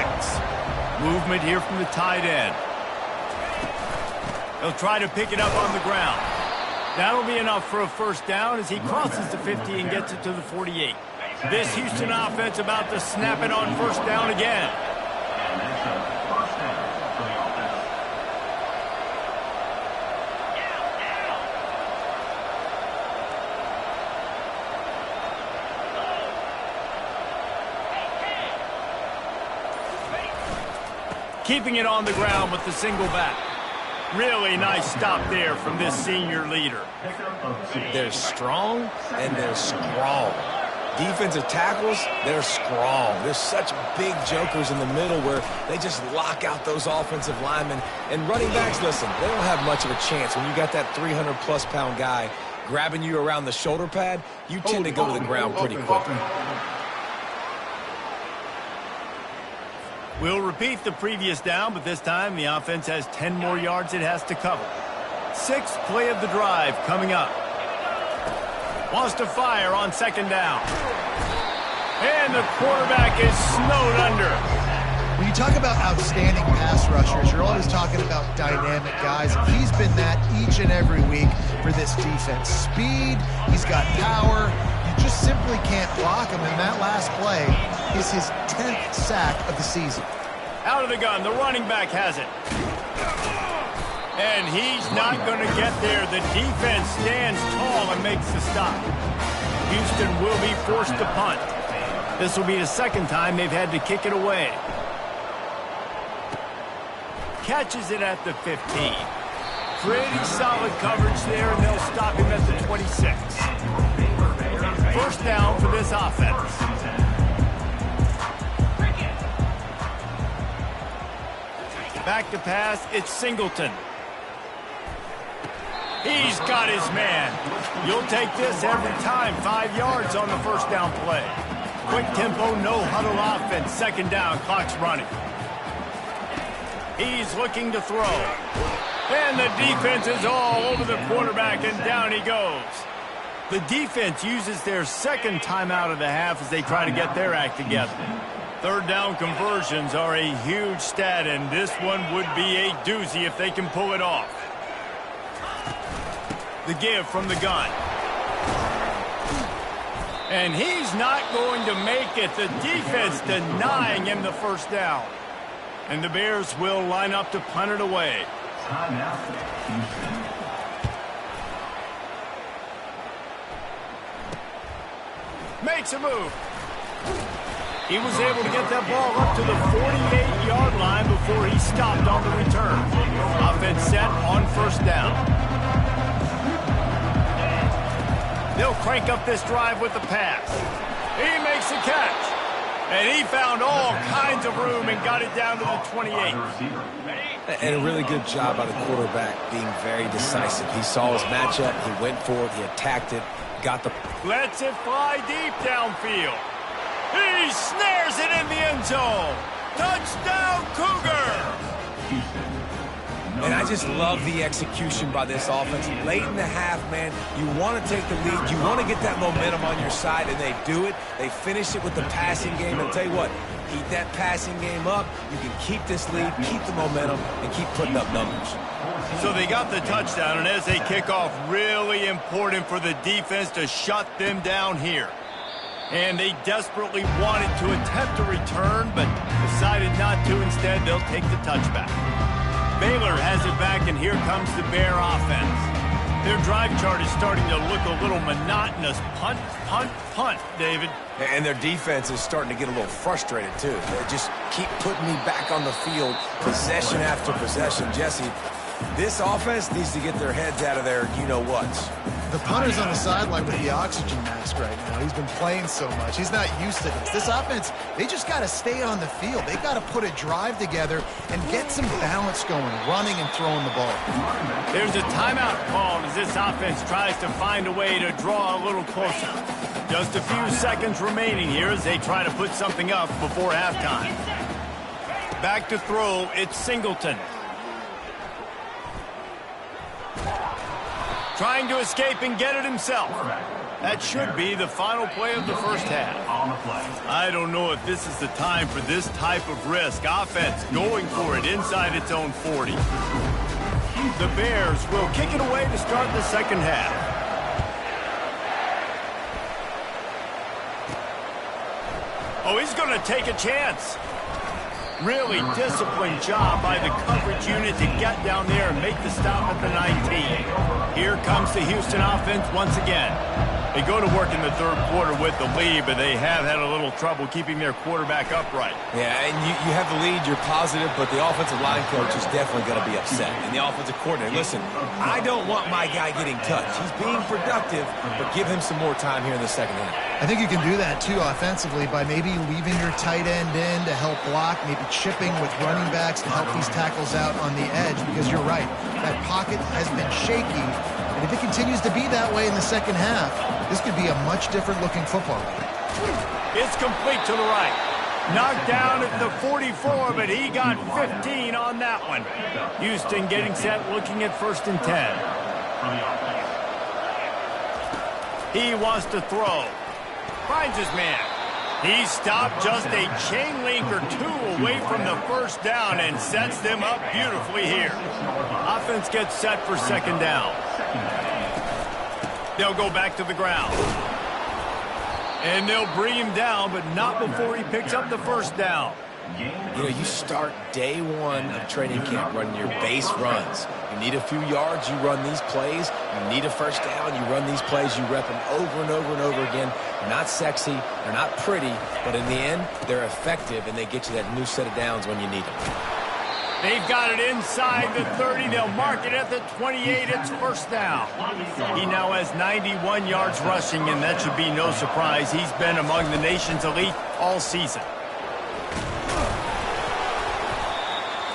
Movement here from the tight end. They'll try to pick it up on the ground. That'll be enough for a first down as he crosses the 50 and gets it to the 48. This Houston offense about to snap it on first down again. Keeping it on the ground with the single back. Really nice stop there from this senior leader. They're strong and they're strong. Defensive tackles, they're strong. There's such big jokers in the middle where they just lock out those offensive linemen. And running backs, listen, they don't have much of a chance. When you got that 300-plus pound guy grabbing you around the shoulder pad, you tend to go to the ground pretty quickly. We'll repeat the previous down, but this time the offense has 10 more yards it has to cover. Sixth play of the drive coming up. Wants to fire on second down. And the quarterback is snowed under. When you talk about outstanding pass rushers, you're always talking about dynamic guys. He's been that each and every week for this defense. Speed, he's got power. You just simply can't block him, and that last play is his 10th sack of the season. Out of the gun, the running back has it. And he's not going to get there. The defense stands tall and makes the stop. Houston will be forced to punt. This will be the second time they've had to kick it away. Catches it at the 15. Pretty solid coverage there, and they'll stop him at the 26. First down for this offense. Back to pass, it's Singleton. He's got his man. You'll take this every time. 5 yards on the first down play. Quick tempo, no huddle offense. Second down, clock's running. He's looking to throw. And the defense is all over the quarterback, and down he goes. The defense uses their second timeout of the half as they try to get their act together. Third down conversions are a huge stat, and this one would be a doozy if they can pull it off. The give from the gun. And he's not going to make it. The defense denying him the first down. And the Bears will line up to punt it away. Timeout, Houston. Makes a move. He was able to get that ball up to the 48-yard line before he stopped on the return. Offense set on first down. They'll crank up this drive with the pass. He makes the catch. And he found all kinds of room and got it down to the 28. And a really good job by the quarterback being very decisive. He saw his matchup, he went for it, he attacked it, got the... Lets it fly deep downfield. He snares it in the end zone. Touchdown, Cougar! And I just love the execution by this offense. Late in the half, man, you want to take the lead. You want to get that momentum on your side, and they do it. They finish it with the passing game. And I'll tell you what, keep that passing game up. You can keep this lead, keep the momentum, and keep putting up numbers. So they got the touchdown, and as they kick off, really important for the defense to shut them down here. And they desperately wanted to attempt a return, but decided not to. Instead, they'll take the touchback. Baylor has it back, and here comes the Bear offense. Their drive chart is starting to look a little monotonous. Punt, punt, punt, David. And their defense is starting to get a little frustrated, too. They just keep putting me back on the field, possession after possession. Jesse, this offense needs to get their heads out of their you-know-whats. The punter's on the sideline with the oxygen mask right now. He's been playing so much. He's not used to this. This offense, they just got to stay on the field. They got to put a drive together and get some balance going, running and throwing the ball. There's a timeout called as this offense tries to find a way to draw a little closer. Just a few seconds remaining here as they try to put something up before halftime. Back to throw, it's Singleton. Trying to escape and get it himself. That should be the final play of the first half. I don't know if this is the time for this type of risk. Offense going for it inside its own 40. The Bears will kick it away to start the second half. Oh, he's going to take a chance. Really disciplined job by the coverage unit to get down there and make the stop at the 19. Here comes the Houston offense once again. They go to work in the third quarter with the lead, but they have had a little trouble keeping their quarterback upright. Yeah, and you have the lead, you're positive, but the offensive line coach is definitely going to be upset. And the offensive coordinator, listen, I don't want my guy getting touched. He's being productive, but give him some more time here in the second half. I think you can do that, too, offensively, by maybe leaving your tight end in to help block, maybe chipping with running backs to help these tackles out on the edge, because you're right, that pocket has been shaky, and if it continues to be that way in the second half, this could be a much different looking football game. It's complete to the right. Knocked down at the 44, but he got 15 on that one. Houston getting set, looking at 1st and 10. He wants to throw. Finds his man. He stopped just a chain link or two away from the 1st down and sets them up beautifully here. Offense gets set for 2nd down. They'll go back to the ground. And they'll bring him down, but not before he picks up the 1st down. You know, you start day one of training camp running your base runs. You need a few yards, you run these plays. You need a 1st down, you run these plays. You rep them over and over and over again. They're not sexy, they're not pretty, but in the end, they're effective, and they get you that new set of downs when you need them. They've got it inside the 30. They'll mark it at the 28. It's 1st down. He now has 91 yards rushing, and that should be no surprise. He's been among the nation's elite all season.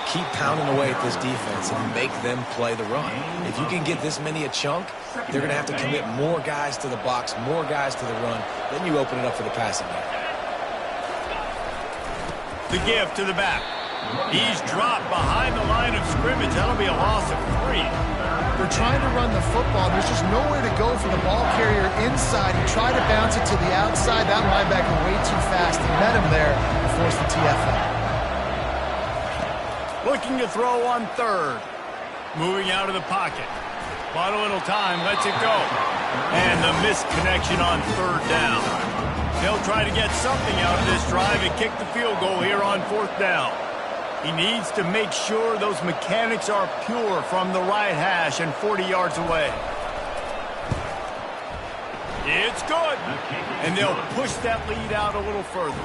Keep pounding away at this defense and make them play the run. If you can get this many a chunk, they're going to have to commit more guys to the box, more guys to the run. Then you open it up for the passing game. The give to the back. He's dropped behind the line of scrimmage. That'll be a loss of 3. They're trying to run the football. There's just nowhere to go for the ball carrier inside. He tried to bounce it to the outside. That linebacker way too fast. He met him there and forced the TFL. Looking to throw on 3rd. Moving out of the pocket. Bought a little time, lets it go. And the misconnection on 3rd down. They'll try to get something out of this drive and kick the field goal here on 4th down. He needs to make sure those mechanics are pure from the right hash and 40 yards away. It's good. And they'll push that lead out a little further.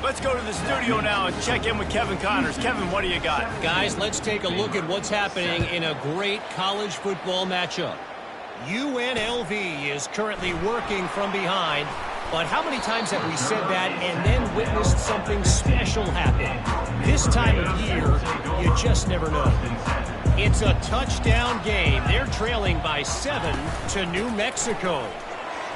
Let's go to the studio now and check in with Kevin Connors. Kevin, what do you got? Guys, let's take a look at what's happening in a great college football matchup. UNLV is currently working from behind, but how many times have we said that and then witnessed something special happen? This time of year, you just never know. It's a touchdown game. They're trailing by 7 to New Mexico.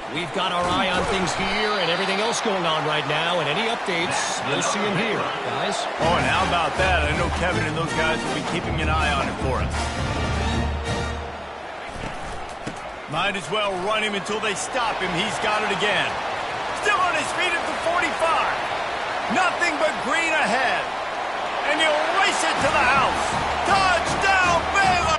We've got our eye on things here and everything else going on right now, and any updates, you'll see them here, guys. Oh, and how about that? I know Kevin and those guys will be keeping an eye on it for us. Might as well run him until they stop him. He's got it again. Still on his feet at the 45. Nothing but green ahead. And he'll race it to the house. Touchdown, Baylor!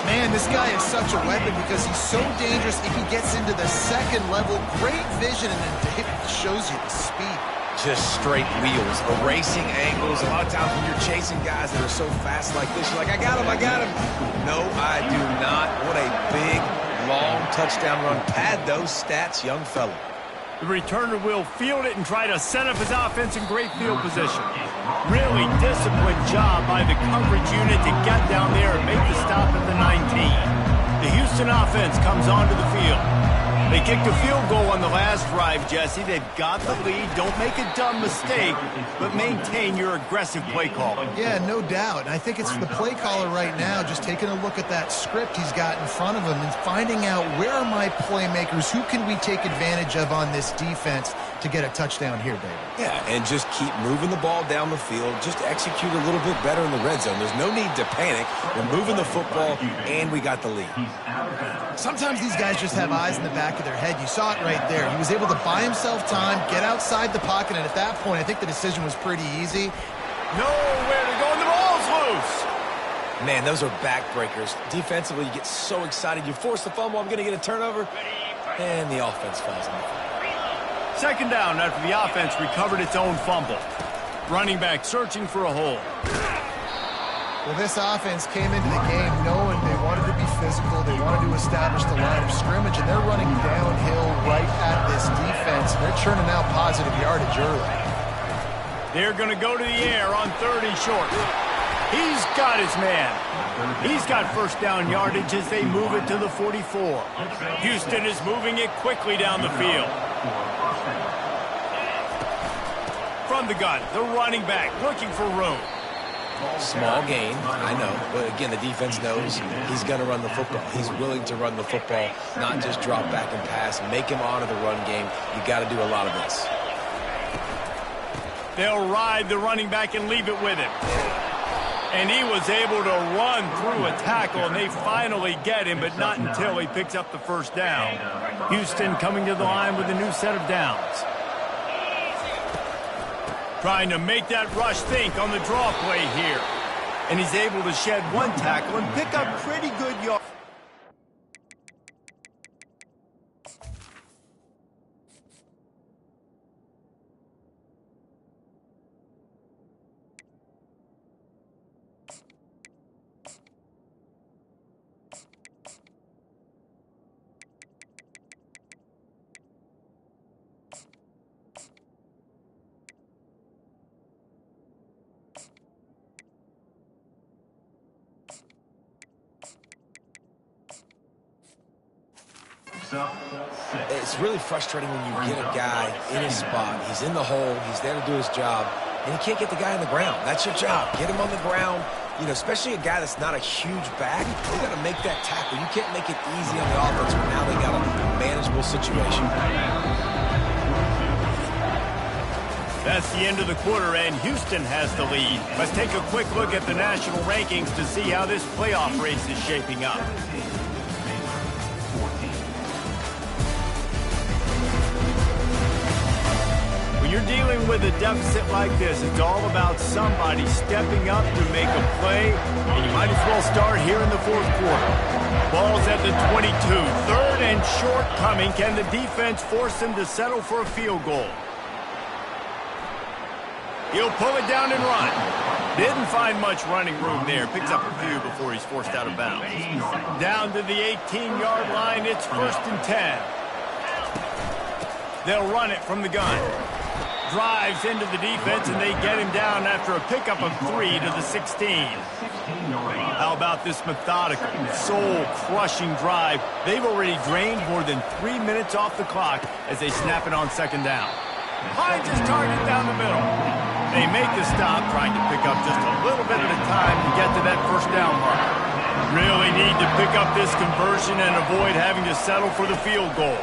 Man, this guy is such a weapon because he's so dangerous if he gets into the 2nd level. Great vision, and then David shows you the speed. Just straight wheels, erasing angles. A lot of times when you're chasing guys that are so fast like this, you're like, I got him, I got him. No, I do not. What a big, long touchdown run. Pad those stats, young fella. The returner will field it and try to set up his offense in great field position. Really disciplined job by the coverage unit to get down there and make the stop at the 19. The Houston offense comes onto the field. They kicked a field goal on the last drive, Jesse. They've got the lead. Don't make a dumb mistake, but maintain your aggressive play call. Yeah, no doubt. And I think it's the play caller right now just taking a look at that script he's got in front of him and finding out where are my playmakers, who can we take advantage of on this defense to get a touchdown here, David. Yeah, and just keep moving the ball down the field. Just execute a little bit better in the red zone. There's no need to panic. We're moving the football, and we got the lead. Sometimes these guys just have eyes in the back of their head. You saw it right there. He was able to buy himself time, get outside the pocket, and at that point, I think the decision was pretty easy. Nowhere to go, and the ball's loose. Man, those are backbreakers. Defensively, you get so excited. You force the fumble, I'm going to get a turnover, and the offense falls on the field. 2nd down after the offense recovered its own fumble. Running back searching for a hole. Well, this offense came into the game knowing they wanted to be physical, they wanted to establish the line of scrimmage, and they're running downhill right at this defense, and they're churning out positive yardage early. They're going to go to the air on 3rd and short. He's got his man. He's got 1st down yardage as they move it to the 44. Houston is moving it quickly down the field. From the gun, the running back looking for room. Small gain, I know, but again, the defense knows he's going to run the football. He's willing to run the football, not just drop back and pass, make him honor the run game. You got to do a lot of this. They'll ride the running back and leave it with him. And he was able to run through a tackle, and they finally get him, but not until he picks up the first down. Houston coming to the line with a new set of downs. Trying to make that rush think on the draw play here. And he's able to shed one tackle and pick up pretty good yards. It's really frustrating when you get a guy in his spot. He's in the hole. He's there to do his job, and you can't get the guy on the ground. That's your job. Get him on the ground. You know, especially a guy that's not a huge back. You got to make that tackle. You can't make it easy on the offense when now they got a manageable situation. That's the end of the quarter, and Houston has the lead. Let's take a quick look at the national rankings to see how this playoff race is shaping up. When you're dealing with a deficit like this, it's all about somebody stepping up to make a play, and you might as well start here in the fourth quarter. Ball's at the 22. Third and short coming. Can the defense force him to settle for a field goal? He'll pull it down and run. Didn't find much running room there. Picks up a few before he's forced out of bounds. Down to the 18-yard line. It's 1st and 10. They'll run it from the gun. Drives into the defense, and they get him down after a pickup of 3 to the 16. How about this methodical, soul-crushing drive? They've already drained more than 3 minutes off the clock as they snap it on 2nd down. Finds his target down the middle. They make the stop, trying to pick up just a little bit at a time to get to that 1st down mark. Really need to pick up this conversion and avoid having to settle for the field goal.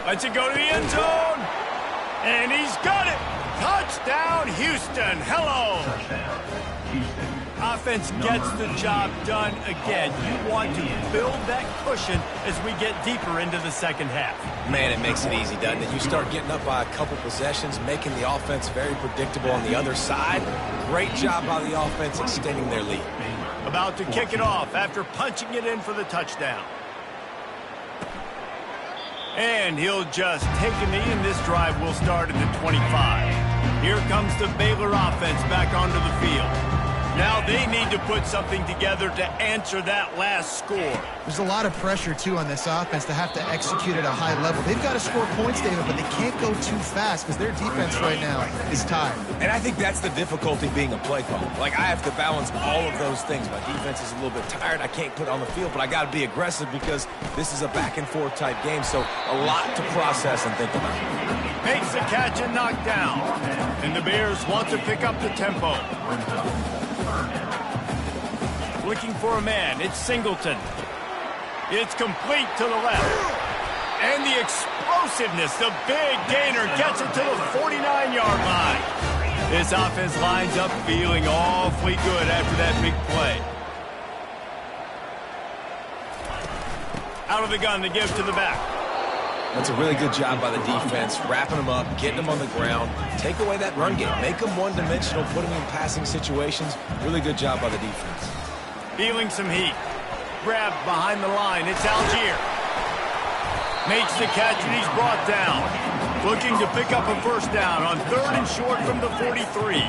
Lets it go to the end zone. And he's got it. Touchdown, Houston. Hello. Offense gets the job done again. You want to build that cushion as we get deeper into the second half. Man, it makes it easy, doesn't it? You start getting up by a couple possessions, making the offense very predictable on the other side. Great job by the offense extending their lead. About to kick it off after punching it in for the touchdown. And he'll just take a knee, and this drive will start at the 25. Here comes the Baylor offense back onto the field. Now they need to put something together to answer that last score. There's a lot of pressure, too, on this offense to have to execute at a high level. They've got to score points, David, but they can't go too fast because their defense right now is tired. And I think that's the difficulty being a play caller. Like, I have to balance all of those things. My defense is a little bit tired. I can't put it on the field, but I got to be aggressive because this is a back-and-forth type game, so a lot to process and think about. Makes the catch and knocked down. And the Bears want to pick up the tempo. Looking for a man. It's Singleton. It's complete to the left. And the explosiveness, the big gainer, gets it to the 49-yard line. This offense lines up feeling awfully good after that big play. Out of the gun, the give to the back. That's a really good job by the defense, wrapping them up, getting them on the ground. Take away that run game. Make them one-dimensional, put them in passing situations. Really good job by the defense. Feeling some heat. Grabbed behind the line. It's Algier. Makes the catch, and he's brought down. Looking to pick up a 1st down on 3rd and short from the 43.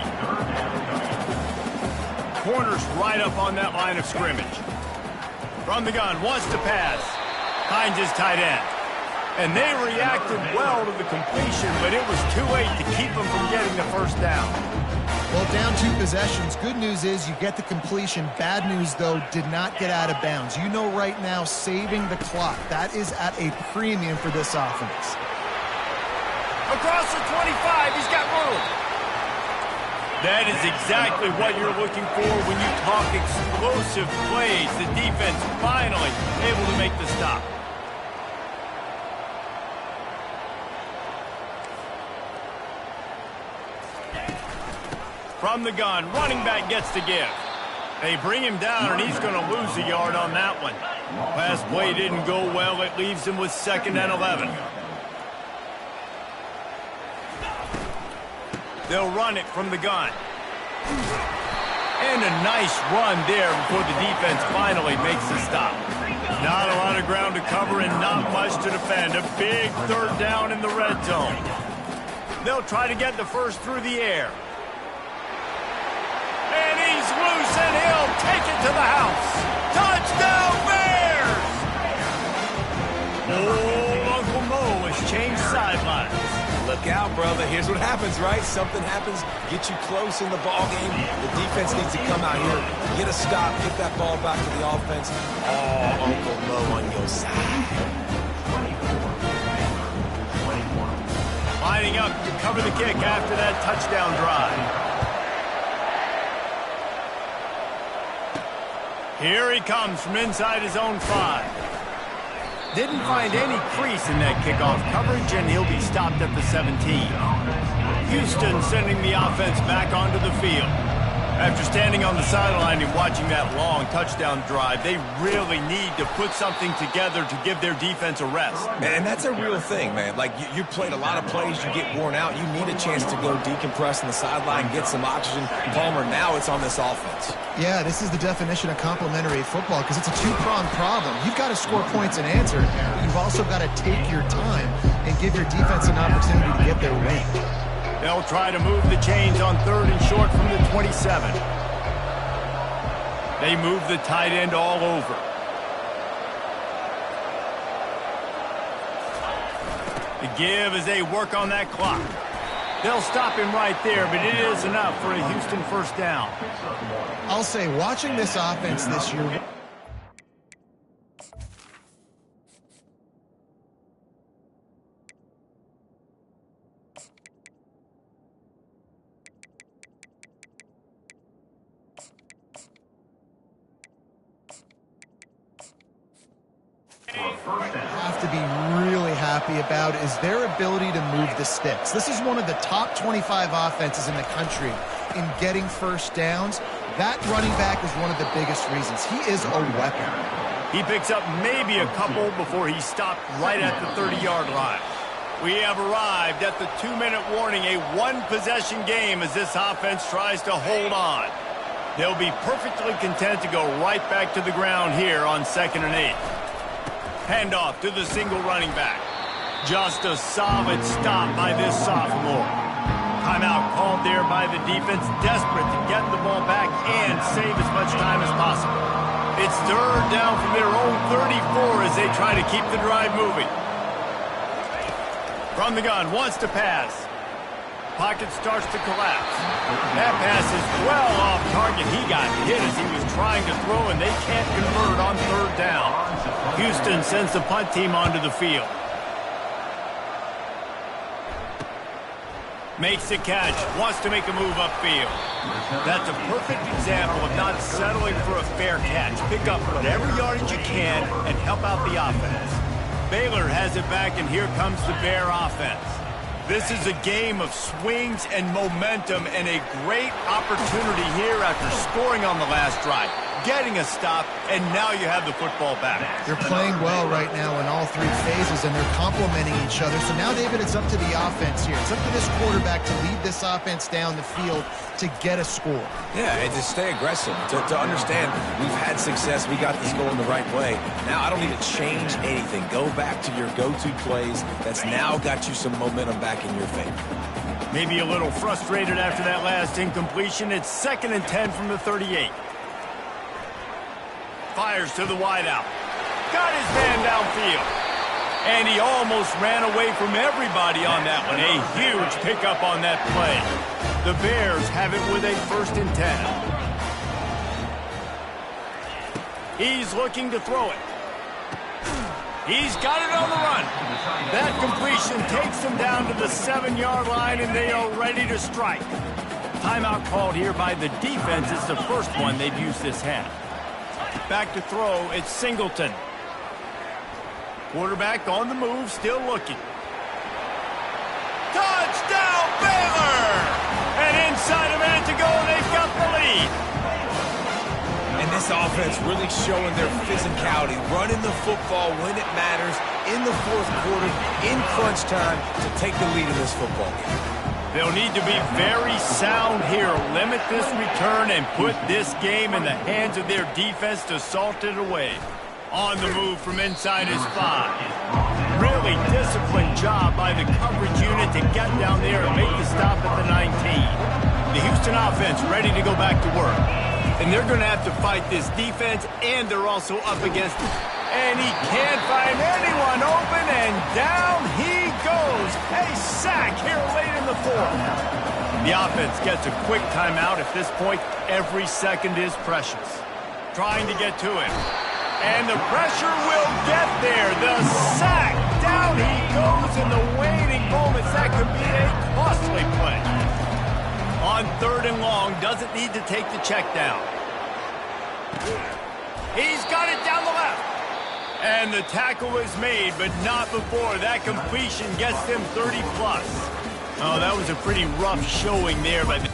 Corners right up on that line of scrimmage. From the gun, wants to pass. Finds his tight end. And they reacted well to the completion, but it was too late to keep them from getting the 1st down. Well, down 2 possessions. Good news is you get the completion. Bad news, though, did not get out of bounds. You know right now, saving the clock. That is at a premium for this offense. Across the 25, he's got room. That is exactly what you're looking for when you talk explosive plays. The defense finally able to make the stop. From the gun, running back gets to give. They bring him down, and he's going to lose a yard on that one. Last play didn't go well. It leaves him with 2nd and 11. They'll run it from the gun. And a nice run there before the defense finally makes the stop. Not a lot of ground to cover and not much to defend. A big 3rd down in the red zone. They'll try to get the first through the air. And he's loose, and he'll take it to the house. Touchdown, Bears! Oh, Uncle Mo has changed sidelines. Look out, brother. Here's what happens, right? Something happens, get you close in the ball game. The defense needs to come out here, get a stop, get that ball back to the offense. Oh, Uncle Mo on your side. Lining up to cover the kick after that touchdown drive. Here he comes from inside his own 5. Didn't find any crease in that kickoff coverage, and he'll be stopped at the 17. Houston sending the offense back onto the field. After standing on the sideline and watching that long touchdown drive, they really need to put something together to give their defense a rest. And that's a real thing, man. Like, you played a lot of plays, you get worn out, you need a chance to go decompress on the sideline, get some oxygen. Palmer, now it's on this offense. Yeah, this is the definition of complementary football because it's a two-pronged problem. You've got to score points and answer, but you've also got to take your time and give your defense an opportunity to get their win. They'll try to move the chains on 3rd and short from the 27. They move the tight end all over. The give as they work on that clock. They'll stop him right there, but it is enough for a Houston 1st down. I'll say, watching this offense this year, have to be really happy about is their ability to move the sticks. This is one of the top 25 offenses in the country in getting 1st downs. That running back is one of the biggest reasons. He is a weapon. He picks up maybe a couple before he's stopped right at the 30-yard line. We have arrived at the 2-minute warning, a 1-possession game as this offense tries to hold on. They'll be perfectly content to go right back to the ground here on 2nd and 8. Handoff to the single running back. Just a solid stop by this sophomore. Timeout called there by the defense, desperate to get the ball back and save as much time as possible. It's 3rd down from their own 34 as they try to keep the drive moving. From the gun, wants to pass. Pocket starts to collapse. That pass is well off target. He got hit as he was trying to throw, and they can't convert on 3rd down. Houston sends the punt team onto the field. Makes the catch, wants to make a move upfield. That's a perfect example of not settling for a fair catch. Pick up whatever yardage you can and help out the offense. Baylor has it back, and here comes the Bear offense. This is a game of swings and momentum, and a great opportunity here after scoring on the last drive, getting a stop, and now you have the football back. They're playing well right now in all 3 phases, and they're complementing each other. So now, David, it's up to the offense here. It's up to this quarterback to lead this offense down the field to get a score. Yeah, and to stay aggressive, to understand we've had success, we got this goal in the right way. Now I don't need to change anything. Go back to your go-to plays. That's now got you some momentum back in your favor. Maybe a little frustrated after that last incompletion. It's 2nd and 10 from the 38. Fires to the wideout. Got his man downfield. And he almost ran away from everybody on that one. A huge pickup on that play. The Bears have it with a 1st and 10. He's looking to throw it. He's got it on the run. That completion takes him down to the 7-yard line, and they are ready to strike. timeout called here by the defense. It's the first one they've used this half. Back to throw, it's Singleton. Quarterback on the move, still looking. Touchdown, Baylor! And inside a minute to go, they've got the lead. And this offense really showing their physicality, running the football when it matters, in the fourth quarter, in crunch time, to take the lead in this football game. They'll need to be very sound here, limit this return, and put this game in the hands of their defense to salt it away. On the move from inside his 5. Really disciplined job by the coverage unit to get down there and make the stop at the 19. The Houston offense ready to go back to work. And they're going to have to fight this defense, and they're also up against it. And he can't find anyone open, and down he goes. A sack here late in the fourth. The offense gets a quick timeout. At this point, every second is precious. Trying to get to him. And the pressure will get there. The sack. Down he goes in the waning moments. That could be a costly play. On 3rd and long, doesn't need to take the check down. He's got it down the left. And the tackle is made, but not before. That completion gets them 30+. Oh, that was a pretty rough showing there by the...